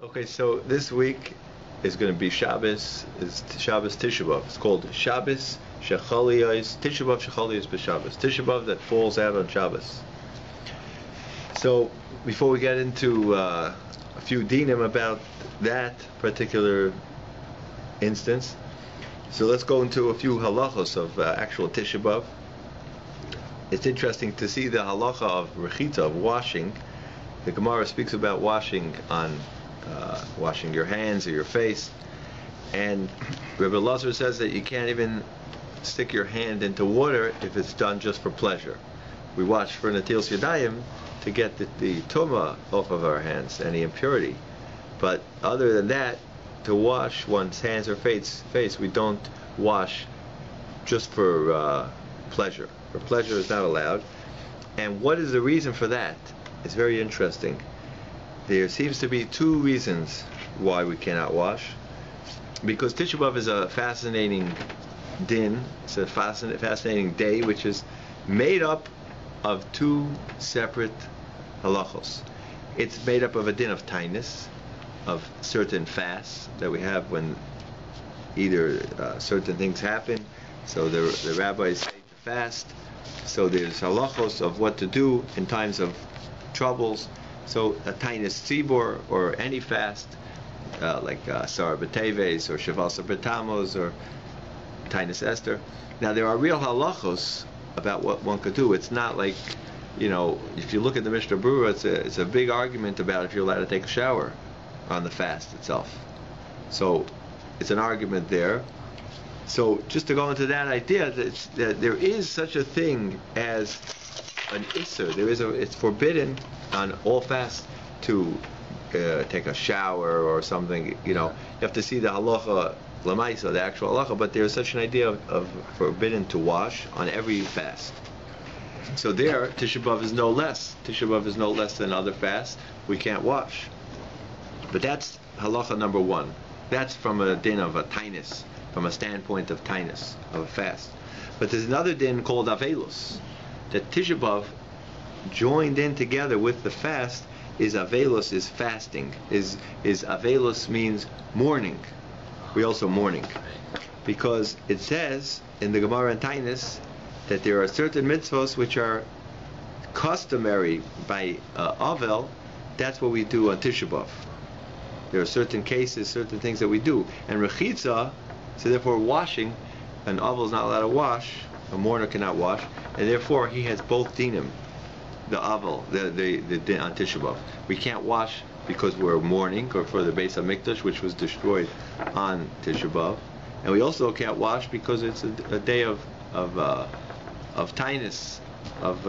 Okay, so this week is going to be Shabbos. It's Shabbos Tisha B'Av. It's called Shabbos Shechaliyos Tisha B'Av Shechaliyos B'Shabbos. Tisha B'Av that falls out on Shabbos. So before we get into a few dinim about that particular instance, so let's go into a few halachos of actual Tisha B'Av. It's interesting to see the halacha of rechita, of washing. The Gemara speaks about washing on washing your hands or your face, and Rabbi Goldwasser says that you can't even stick your hand into water if it's done just for pleasure. We wash for Natilas Yadayim to get the tumah off of our hands, any impurity, but other than that, to wash one's hands or face we don't wash just for pleasure. For pleasure is not allowed. And what is the reason for that? It's very interesting. There seems to be two reasons why we cannot wash. Because Tisha B'Av is a fascinating din, it's a fascinating day, which is made up of two separate halachos. It's made up of a din of tainus, of certain fasts that we have when either certain things happen, so the rabbis say to fast. So there's halachos of what to do in times of troubles. So a tainus tzibor, or any fast, like Sarah B'Teves or Shavasa B'Tamos or tainus Esther. Now there are real halachos about what one could do. It's not like, if you look at the Mishnah Berurah, it's a big argument about if you're allowed to take a shower on the fast itself. So it's an argument there. So just to go into that idea that there is such a thing as an isser, it's forbidden on all fasts to take a shower or something. You have to see the halacha lamaisa, the actual halacha, but there's such an idea of forbidden to wash on every fast. So there, Tisha B'Av is no less. Tisha B'Av is no less than other fasts. We can't wash. But that's halacha number one. That's from a din of a tainus, from a standpoint of tainus, of a fast. But there's another din called avelus, that Tisha B'Av joined in together with the fast is avelus, is fasting. Is avelus means mourning. We also mourning. Because it says in the Gemara and Tainus that there are certain mitzvos which are customary by Avel. That's what we do on Tisha B'Av. There are certain cases, certain things that we do. And rechitza, so therefore washing, an Avel is not allowed to wash, a mourner cannot wash, and therefore he has both dinim. The Avel, the din on Tisha B'Av. We can't wash because we're mourning, or for the Beis HaMikdash, which was destroyed on Tisha B'Av, and we also can't wash because it's a day of tainus, of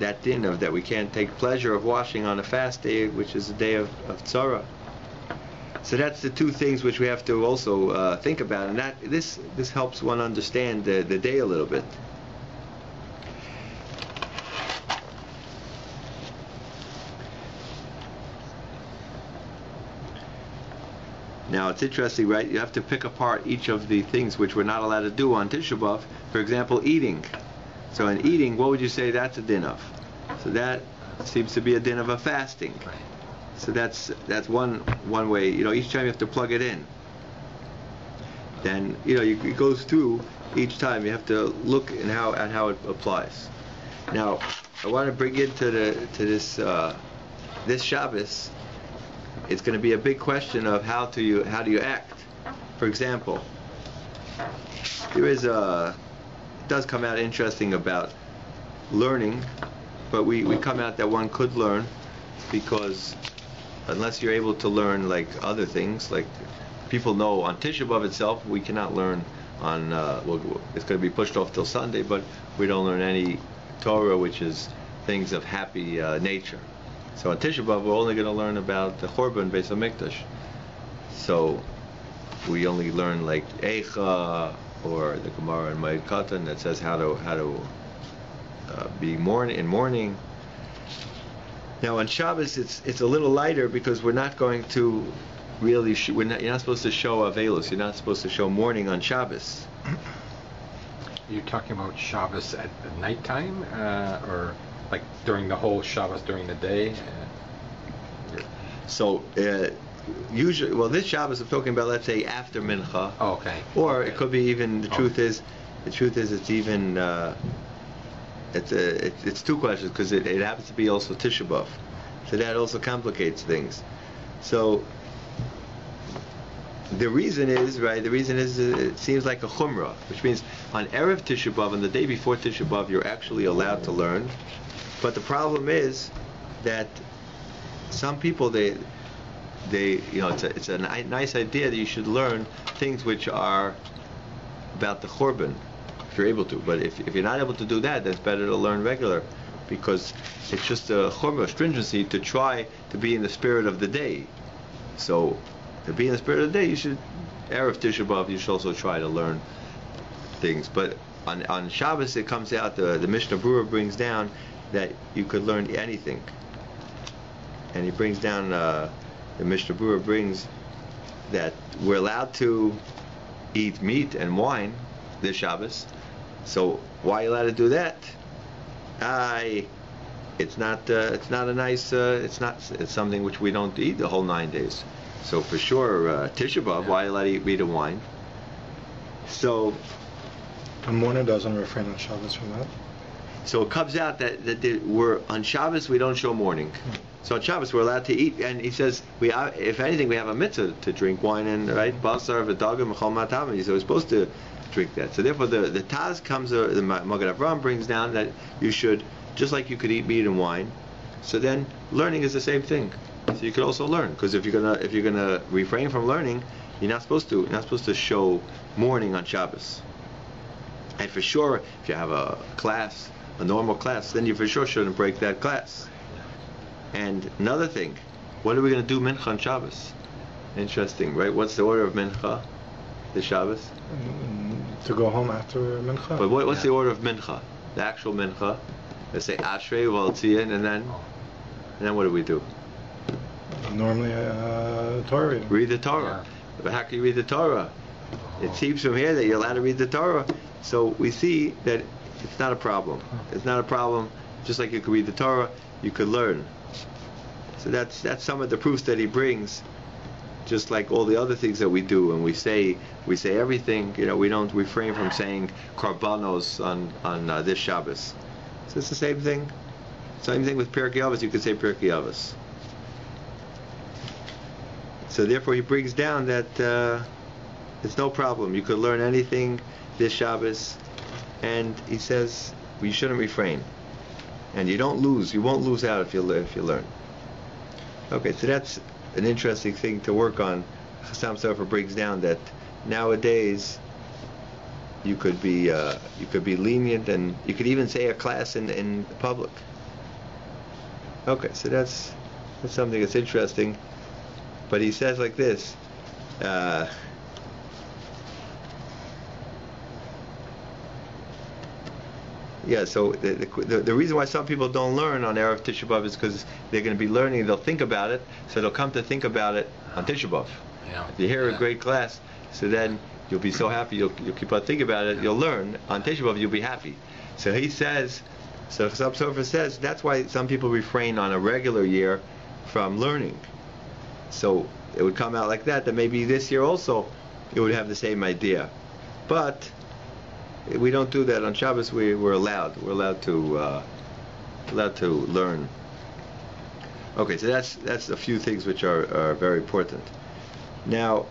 that din of that we can't take pleasure of washing on a fast day, which is a day of tzara. So that's the two things which we have to also think about, and that this helps one understand the day a little bit. Now it's interesting, right? You have to pick apart each of the things which we're not allowed to do on Tisha B'Av. For example, eating. So in eating, what would you say that's a din of? So that seems to be a din of a fasting. So that's one way. Each time you have to plug it in. Then it goes through each time. You have to look at how it applies. Now I want to bring into this Shabbos. It's going to be a big question of how do you act. For example, it does come out interesting about learning, but we come out that one could learn, because unless you're able to learn like other things, like people know on Tisha B'Av itself, we cannot learn on, it's going to be pushed off till Sunday, but we don't learn any Torah, which is things of happy nature. So on Tisha B'Av, we're only going to learn about the Chorban Beis HaMikdash. So we only learn like Eicha, or the Gemara in Moed Katan that says how to be in mourning. Now on Shabbos, it's a little lighter because we're not going to really. You're not supposed to show avelus. You're not supposed to show mourning on Shabbos. You're talking about Shabbos at nighttime, or like during the whole Shabbos during the day? So usually, well, this Shabbos I'm talking about, let's say after Mincha. Oh, okay. Or Okay. it could be even. The truth is, it's even. It's two questions because it happens to be also Tisha B'av, so that also complicates things. So the reason is it seems like a chumrah, which means on Erev Tisha B'av, on the day before Tisha B'av, you're actually allowed to learn, but the problem is that some people they it's a nice idea that you should learn things which are about the Churban, if you're able to. But if you're not able to do that, then it's better to learn regular, because it's just a Churban, stringency, to try to be in the spirit of the day. So to be in the spirit of the day, you should, Erev Tisha B'av, you should also try to learn things. But on Shabbos it comes out, the Mishnah Berurah brings down that you could learn anything. And he brings down, the Mishnah Berurah brings that we're allowed to eat meat and wine this Shabbos. So why are you allowed to do that? It's not a nice. It's something which we don't eat the whole 9 days. So for sure, Tisha B'av, why are you allowed to eat meat and wine? So A mourner doesn't refrain on Shabbos from that. So it comes out that we're on Shabbos we don't show mourning. So on Shabbos we're allowed to eat, and he says if anything we have a mitzvah to drink wine and right basar v'dagim v'chol matami. So we're supposed to drink that. So therefore the Taz comes, the Magen Avraham brings down that you should, just like you could eat meat and wine. So then learning is the same thing. So you could also learn, because if you're gonna refrain from learning, you're not supposed to show mourning on Shabbos. And for sure, if you have a class, a normal class, then you for sure shouldn't break that class. And another thing, what are we going to do Mincha on Shabbos? Interesting, right? What's the order of Mincha, the Shabbos? To go home after Mincha. But what's the order of Mincha? The actual Mincha? Let's say Ashrei, Valtzion, and then what do we do? Normally, Torah reading. Read the Torah. Yeah. But how can you read the Torah? It seems from here that you're allowed to read the Torah. So we see that it's not a problem. It's not a problem. Just like you could read the Torah, you could learn. So that's some of the proofs that he brings. Just like all the other things that we do, and we say everything. We don't refrain from saying korbanos on this Shabbos. So it's the same thing. Same thing with Pirkei Avos. You could say Pirkei Avos. So therefore, he brings down that it's no problem. You could learn anything this Shabbos, and he says you shouldn't refrain, and you won't lose out if you learn. Okay, so that's an interesting thing to work on. Chassam Sofer brings down that nowadays you could be lenient, and you could even say a class in public. Okay, so that's something that's interesting. But he says like this. So the reason why some people don't learn on Erev Tisha B'av is because they're going to be learning, they'll think about it, so they'll come to think about it on Tisha B'av. Yeah. If you hear a great class, so then you'll be so happy, you'll keep on thinking about it, you'll learn. On Tisha B'av, you'll be happy. So he says, so Chassam Sofer says, that's why some people refrain on a regular year from learning. So it would come out like that maybe this year also it would have the same idea. But we don't do that on Shabbos. We're allowed to learn. Okay, so that's a few things which are very important. Now,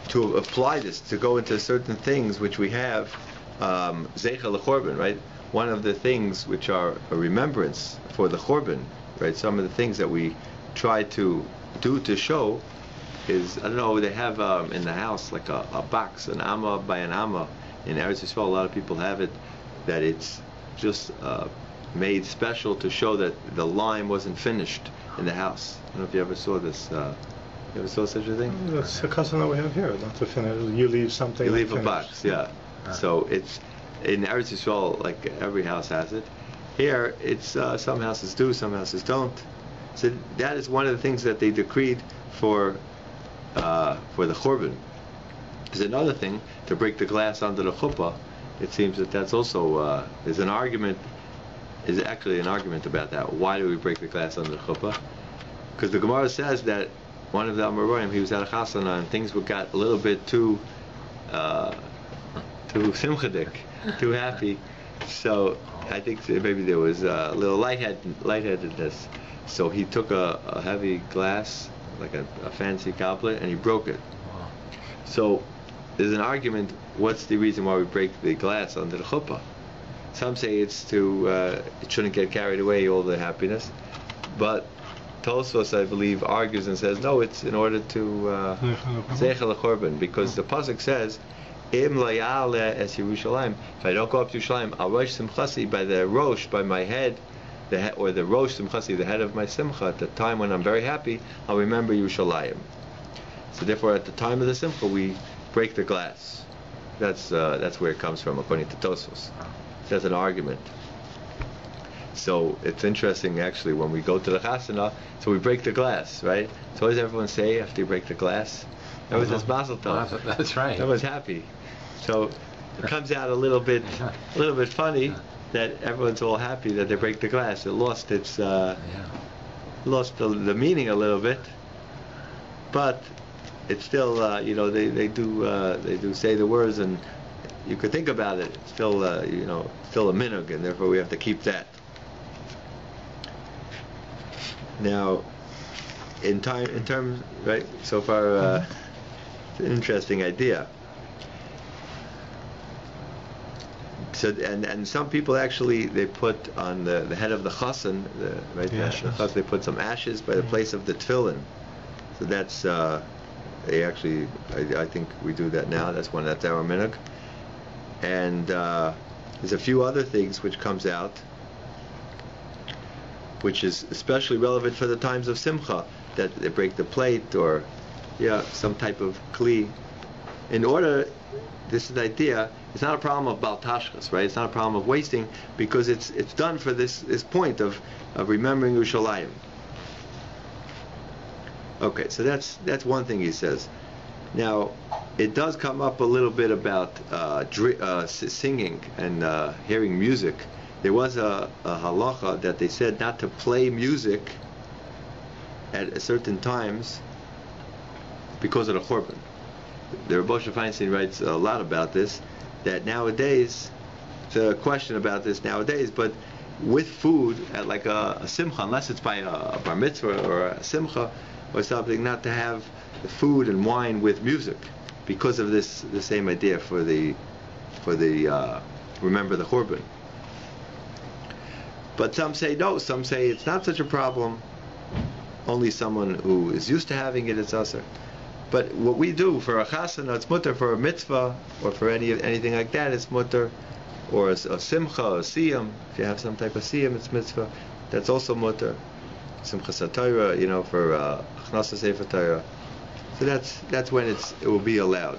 to apply this, to go into certain things which we have, Zeicha l'Chorban, right? One of the things which are a remembrance for the Chorban, right? Some of the things that we try to do to show is, I don't know, they have in the house like a box, an amma by an amma. In Eretz Yisrael, a lot of people have it, that it's just made special to show that the lime wasn't finished in the house. I don't know if you ever saw this. You ever saw such a thing? That's the custom that we have here, not to finish. You leave something. You leave a unfinished. box, yeah. So it's in Eretz Yisrael, like every house has it. Here, it's some houses do, some houses don't. So that is one of the things that they decreed for the Chorban. There's another thing, to break the glass under the chuppah. It seems that's also is actually an argument about that. Why do we break the glass under the chuppah? because the Gemara says that one of the Amoraim, he was at a chasana and things got a little bit too simchadik, too happy. So I think maybe there was a little lightheadedness. So he took a heavy glass, like a fancy goblet, and he broke it. Wow. So there's an argument, what's the reason why we break the glass under the chuppah? Some say it's to, it shouldn't get carried away, all the happiness. But Tosfos, I believe, argues and says, no, it's in order to Zeichel HaKorban, because the Pasuk says, Im la ya'ale es Yerushalayim. If I don't go up to Yerushalayim, I'll rosh simchasi by the rosh, by my head, or the rosh simchasi, the head of my simcha. At the time when I'm very happy, I'll remember Yerushalayim. So therefore, at the time of the simcha, we break the glass. That's where it comes from, according to Tosfos. That's an argument. So it's interesting, actually, when we go to the chasana, so we break the glass, right? So what does everyone say after you break the glass? Everyone says Mazel Tov. That's right. Everyone's happy. So it comes out a little bit funny that everyone's all happy that they break the glass. It lost its lost the meaning a little bit, but it's still they do say the words, and you could think about it. It's still still a minhag, and therefore we have to keep that. Now, in terms, right? So far, it's an interesting idea. So, and some people actually, they put on the head of the chassan, they put some ashes by the place of the tefillin. So that's they actually, I think we do that now. That's our minhag. And there's a few other things which comes out, which is especially relevant for the times of simcha, that they break the plate or some type of kli. In order, this is the idea, it's not a problem of baltashkas, right? It's not a problem of wasting, because it's done for this point of remembering Yerushalayim. Okay, so that's one thing he says. Now, it does come up a little bit about singing and hearing music. There was a halacha that they said not to play music at certain times because of the Chorban. The Rabbi Feinstein writes a lot about this, that nowadays, it's a question about this nowadays, but with food at like a simcha, unless it's by a bar mitzvah or a simcha or something, not to have the food and wine with music, because of the same idea for the remember the Chorban. But some say no, some say it's not such a problem, only someone who is used to having it is usher. But what we do for a chasana, it's mutter. For a mitzvah or for anything like that, it's mutter. Or a simcha, a siyam, if you have some type of siyam, it's mitzvah. That's also mutter. Simcha satayra, for achnasa sefer Torah. So that's when it will be allowed.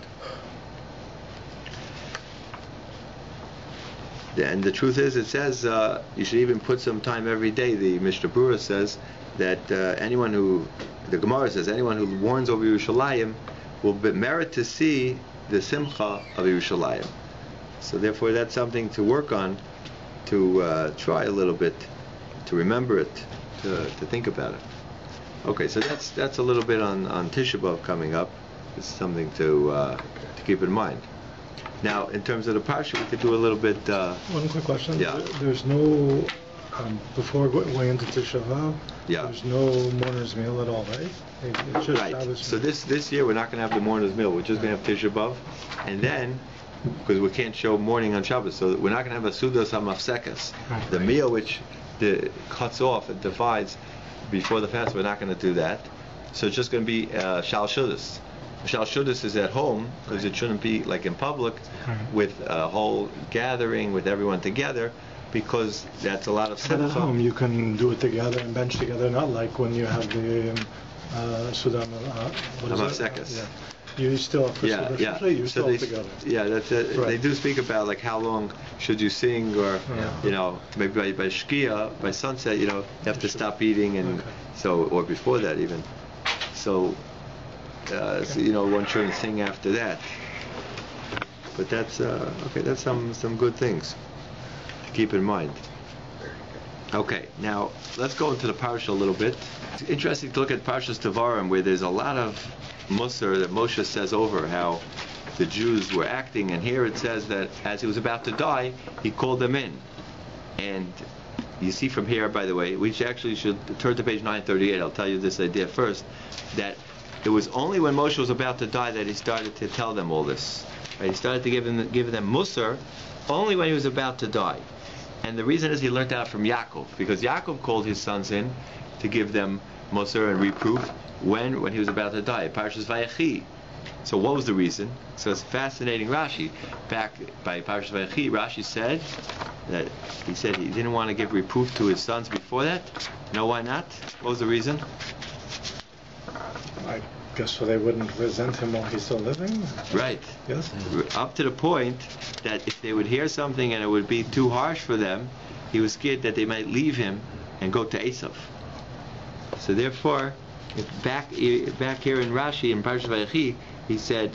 And the truth is, it says you should even put some time every day. The Mishnah Berurah says that the Gemara says, anyone who warns over Yerushalayim will merit to see the simcha of Yerushalayim. So therefore, that's something to work on, to try a little bit, to remember it, to think about it. Okay, so that's a little bit on Tisha B'Av coming up. It's something to keep in mind. Now, in terms of the parsha, we could do a little bit. One quick question. Yeah. There's no before going into Tisha B'Av. Yeah. There's no mourner's meal at all, right? It's just Right. Shabbos So meal. this year we're not going to have the mourner's meal. We're just going to have Tisha B'Av, and then because we can't show mourning on Shabbos, so we're not going to have a sudas hamafsekas, Right. the meal which cuts off and divides before the fast. We're not going to do that. So it's just going to be shal shudas. Shal shudas is at home, because it shouldn't be like in public with a whole gathering with everyone together, because that's a lot of But at simcha. home, you can do it together and bench together, not like when you have the Sudan. What is it? Hamafsekas. Yeah. You still have for Sudan. You So still they, together. yeah, that's it. Right. They do speak about like how long should you sing, or maybe by shkia, by sunset, you have to stop eating, and or before that even. So, one shouldn't sing after that. But that's okay. That's some good things to keep in mind. Okay, now let's go into the parsha a little bit. It's interesting to look at Parshas Devarim, where there's a lot of musar that Moshe says over how the Jews were acting, and here it says that as he was about to die, he called them in. And you see from here, by the way, we actually should turn to page 938. I'll tell you this idea first, that it was only when Moshe was about to die that he started to tell them all this. Right? He started to give them musar only when he was about to die. And the reason is he learned out from Yaakov, because Yaakov called his sons in to give them musar and reproof when he was about to die. Parshas Vayechi. So what was the reason? So it's fascinating. Rashi, back by Parshas Vayechi, Rashi said that he didn't want to give reproof to his sons before that. No, why not? What was the reason? I guess so they wouldn't resent him while he's still living. Right. Yes. Up to the point that if they would hear something and it would be too harsh for them, he was scared that they might leave him and go to Esav. So therefore, back here in Rashi in Parshas Vayechi, he said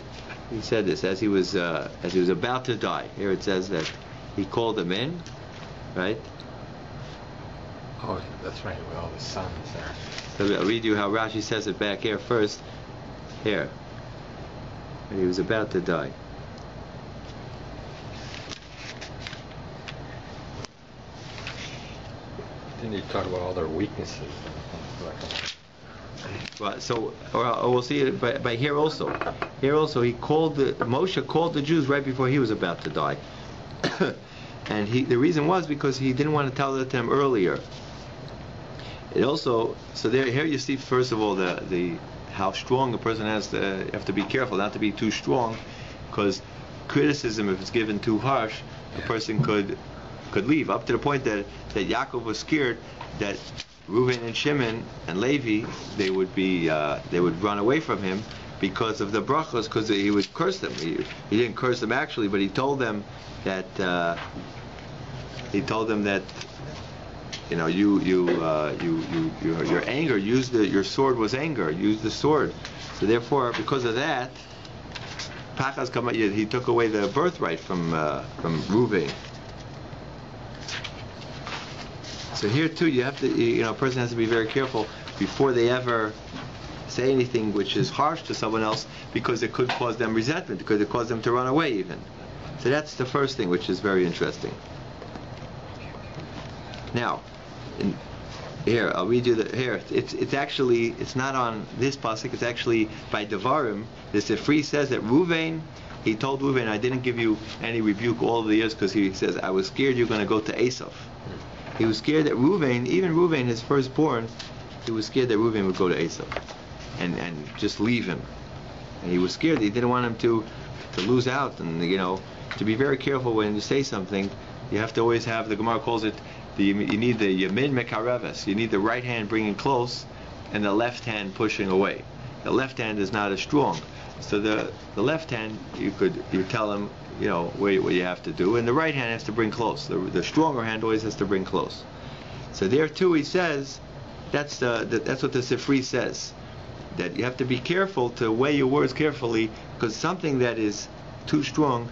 this as he was about to die. Here it says that he called them in, right? Oh, that's right, with all the sons there. So I'll read you how Rashi says it back here first. Here, when he was about to die. Didn't you talk about all their weaknesses? Well, so we'll see it by here also. Here also, Moshe called the Jews right before he was about to die, and the reason was because he didn't want to tell it to them earlier. It also, here you see first of all the how strong a person has to have to be careful not to be too strong, because criticism, if it's given too harsh, a person could leave, up to the point that Yaakov was scared that Reuven and Shimon and Levi they would run away from him because of the brachos, because he would curse them. He didn't curse them actually, but he told them that you know, your anger, your sword was anger, use the sword. So therefore, because of that, Pachas Kamayid, he took away the birthright from Reuven. So here too, a person has to be very careful before they ever say anything which is harsh to someone else, because it could cause them resentment, because it cause them to run away even. So that's the first thing, which is very interesting. Now, here I'll read you here. It's not on this pasuk. It's actually by Devarim. The Sifri says that Reuven, he told Reuven, I didn't give you any rebuke all the years, because he says I was scared you're going to go to Esav. He was scared that Reuven, even Reuven, his firstborn, he was scared that Reuven would go to Esav and just leave him. And he was scared. He didn't want him to lose out, and to be very careful when you say something. You have to always have, the Gemara calls it, you need the Yamin Mekareves. You need the right hand bringing close and the left hand pushing away. The left hand is not as strong. So the left hand, you tell him, what you have to do, and the right hand has to bring close. The stronger hand always has to bring close. So there too he says, that's what the Sifri says, that you have to be careful to weigh your words carefully, because something that is too strong,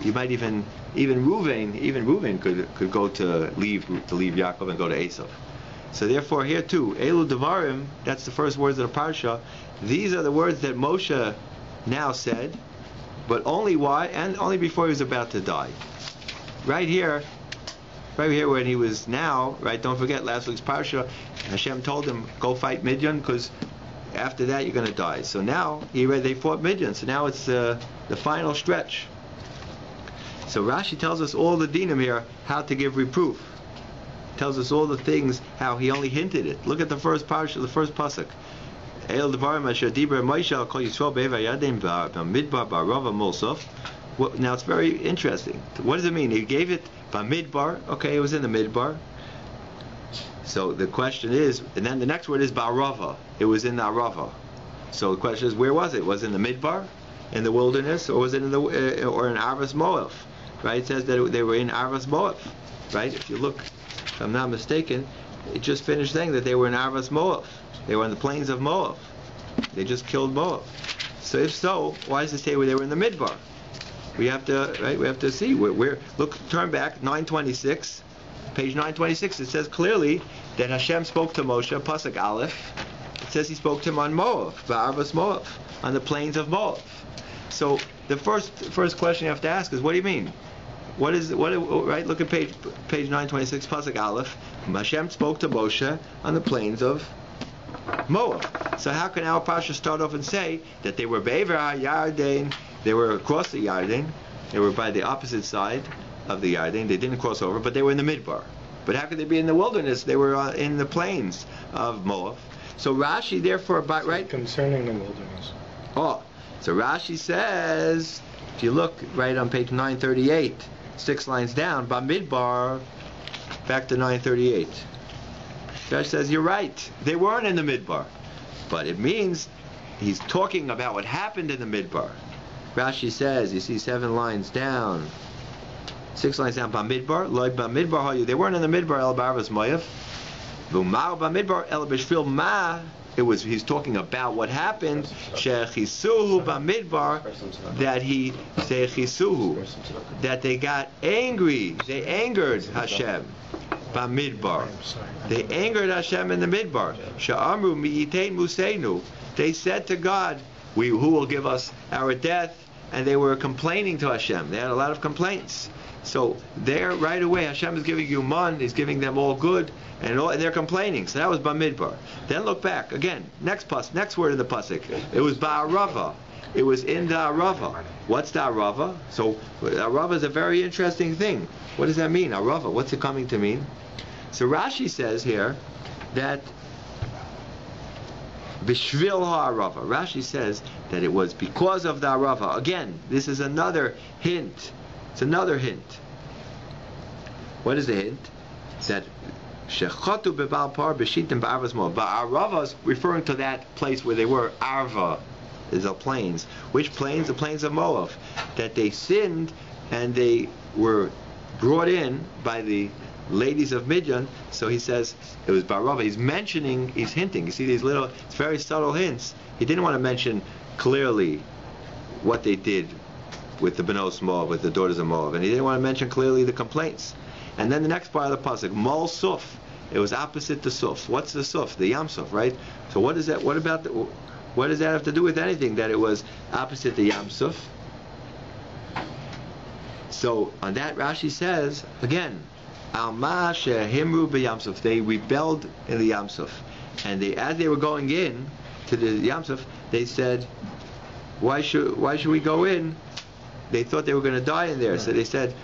you might even Reuven could go to leave Yaakov and go to Esav. So therefore here too, Elu Devarim, that's the first words of the parsha. These are the words that Moshe now said, but only before he was about to die. Right here when he was now, right, don't forget last week's parsha, Hashem told him, go fight Midian, because after that you're going to die. So now, they fought Midian, so now it's the final stretch. So Rashi tells us all the dinim here, how to give reproof. Tells us all the things, how he only hinted it. Look at the first parsha, the first pasuk. El Devarim asher dibra Moshe al kol Yisrael be'vayadim b'midbar ba'rava mulsaf. Now it's very interesting. What does it mean? He gave it b'midbar. Okay, it was in the midbar. So the question is, and then the next word is ba'rava. It was in the arava. So the question is, where was it? Was it in the midbar, in the wilderness, or was it in Arvas Moav? Right? It says that they were in Arvas Moav. Right? If you look, if I'm not mistaken, it just finished saying that they were in Arvas Moav. They were on the plains of Moab. They just killed Moab. So if so, why does it say they were in the midbar? We have to see. Turn back 926. page 926, it says clearly that Hashem spoke to Moshe, Pasuk Aleph. It says he spoke to him on Moav, Ba'arvas Moav, on the plains of Moav. So the first question you have to ask is, what do you mean? Right? Look at page 926, Pasuk Aleph. Hashem spoke to Moshe on the plains of Moab. So how can our Pasha start off and say that they were Be'ever HaYarden, they were across the Yarden, they were by the opposite side of the Yarden, they didn't cross over, but they were in the Midbar. But how could they be in the wilderness? They were in the plains of Moab. So Rashi, therefore, right? Concerning the wilderness. Oh, so Rashi says, if you look right on page 938, 6 lines down, Bamidbar, back to 938. Rashi says, you're right, they weren't in the Midbar. But it means he's talking about what happened in the Midbar. Rashi says, you see 7 lines down, 6 lines down, Bamidbar, Loi Bamidbar, they weren't in the Midbar, El Barvas Moav. V'umar Bamidbar, El B'shvil Ma, he's talking about what happened, Shechisuhu Bamidbar, that they got angry, they angered Hashem. Bamidbar. They angered Hashem in the Midbar. Sha'amru mi'itein museinu. They said to God, who will give us our death? And they were complaining to Hashem. They had a lot of complaints. So there, right away, Hashem is giving you man. He's giving them all good, and they're complaining. So that was Bamidbar. Then look back again. Next word in the pasuk. It was Ba'arava. It was in the Arava. What's the Arava? So Arava is a very interesting thing. What does that mean, Arava? What's it coming to mean? So Rashi says here that Bishvil ha'arava. Rashi says that it was because of the Arava. Again, this is another hint. It's another hint. What is the hint? That Shechatu bebal par b'shitim ba'arvas mo'av. Ba'arava is referring to that place where they were. Arva is the plains. Which plains? The plains of Moab. That they sinned and they were brought in by the ladies of Midian. So he says it was Ba'arava. He's hinting. You see these it's very subtle hints. He didn't want to mention clearly what they did with the Benos Moab, with the daughters of Moab, and he didn't want to mention clearly the complaints. And then the next part of the pasuk, Mol Suf. It was opposite the Suf. What's the Suf? The Yam Suf, right? So what is that? What does that have to do with anything? That it was opposite the Yam Suf. So on that, Rashi says again, Alma shehimru b'Yam Suf. They rebelled in the Yam Suf, and as they were going in to the Yam Suf, they said, "Why should we go in?" They thought they were going to die in there, so they said,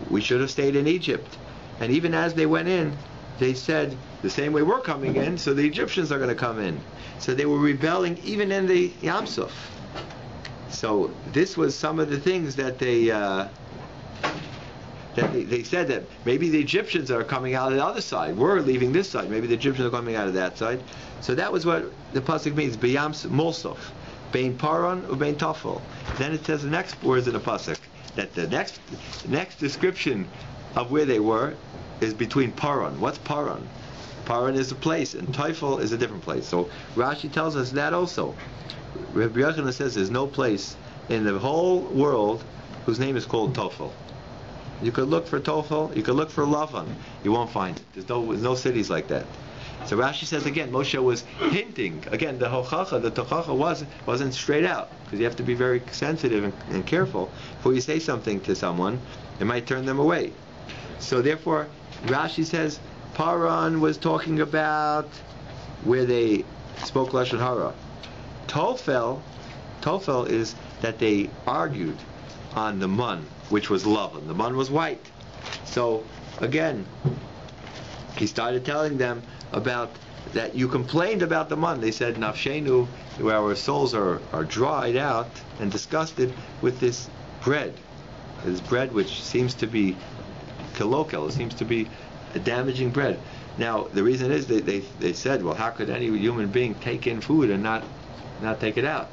"We should have stayed in Egypt." And even as they went in, they said, "The same way we're coming in, so the Egyptians are going to come in." So they were rebelling even in the Yam Suf. So this was some of the things that they said that maybe the Egyptians are coming out of the other side. We're leaving this side. Maybe the Egyptians are coming out of that side. So that was what the pasuk means. B'Yam Mulsof, Bein Paran u'Bein Tafel. Then it says the next words in the pasuk that the next description of where they were is between Paran. What's Paran? Paran is a place, and Tafel is a different place. So Rashi tells us that also. Rabbi Yochanan says there's no place in the whole world whose name is called Tafel. You could look for Tofel, you could look for Lavan, you won't find it. There's no cities like that. So Rashi says again, Moshe was hinting. Again, the tochacha wasn't straight out, because you have to be very sensitive and careful before you say something to someone. It might turn them away. So therefore, Rashi says Paran was talking about where they spoke Lashon Hara. Tofel is that they argued on the mun, which was Lavan. The mun was white. So again, he started telling them about that. You complained about the mun. They said, Nafshenu, where our souls are dried out and disgusted with this bread which seems to be kolokel, it seems to be a damaging bread. Now the reason is they said, well, how could any human being take in food and not take it out?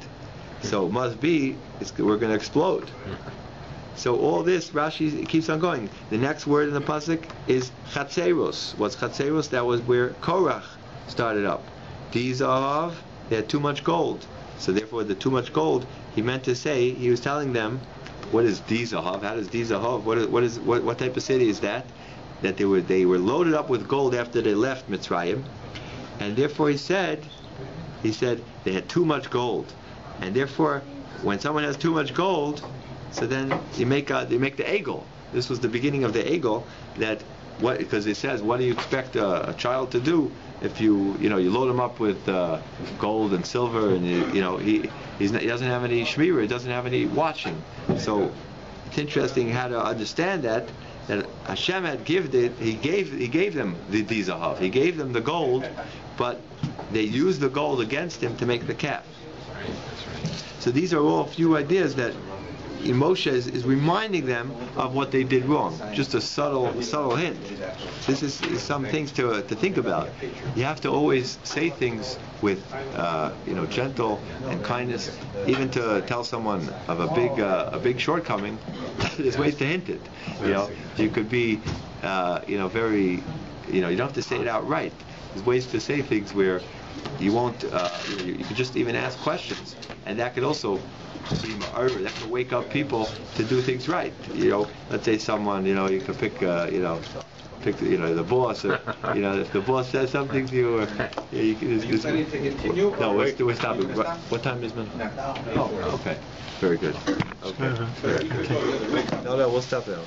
So it must be we're going to explode. So all this, Rashi keeps on going. The next word in the pasuk is chatzeros. What's chatzeros? That was where Korach started up. Dizahav, they had too much gold. So therefore, the too much gold, he meant to say, he was telling them, what is Dizahav? How does Dizahav? What type of city is that? that they were loaded up with gold after they left Mitzrayim, and therefore he said they had too much gold, and therefore when someone has too much gold, so then they make the egel. This was the beginning of the egel, because it says, what do you expect a child to do if you load him up with gold and silver, and he doesn't have any shmira, he doesn't have any watching. So it's interesting how to understand that Hashem had given it. He gave them the zahav. He gave them the gold, but they used the gold against him to make the calf. So these are all a few ideas that Moshe is reminding them of what they did wrong. Just a subtle hint. This is some things to think about. You have to always say things with gentle and kindness. Even to tell someone of a big shortcoming, there's ways to hint it. You could be very you don't have to say it outright. There's ways to say things where you won't. You could just even ask questions, and that could also that can wake up people to do things right. Let's say someone, you could pick the boss, or if the boss says something to you, or you can just continue. No, we're stopping. What time is it? Oh, okay, very good. Okay. No, we'll stop now.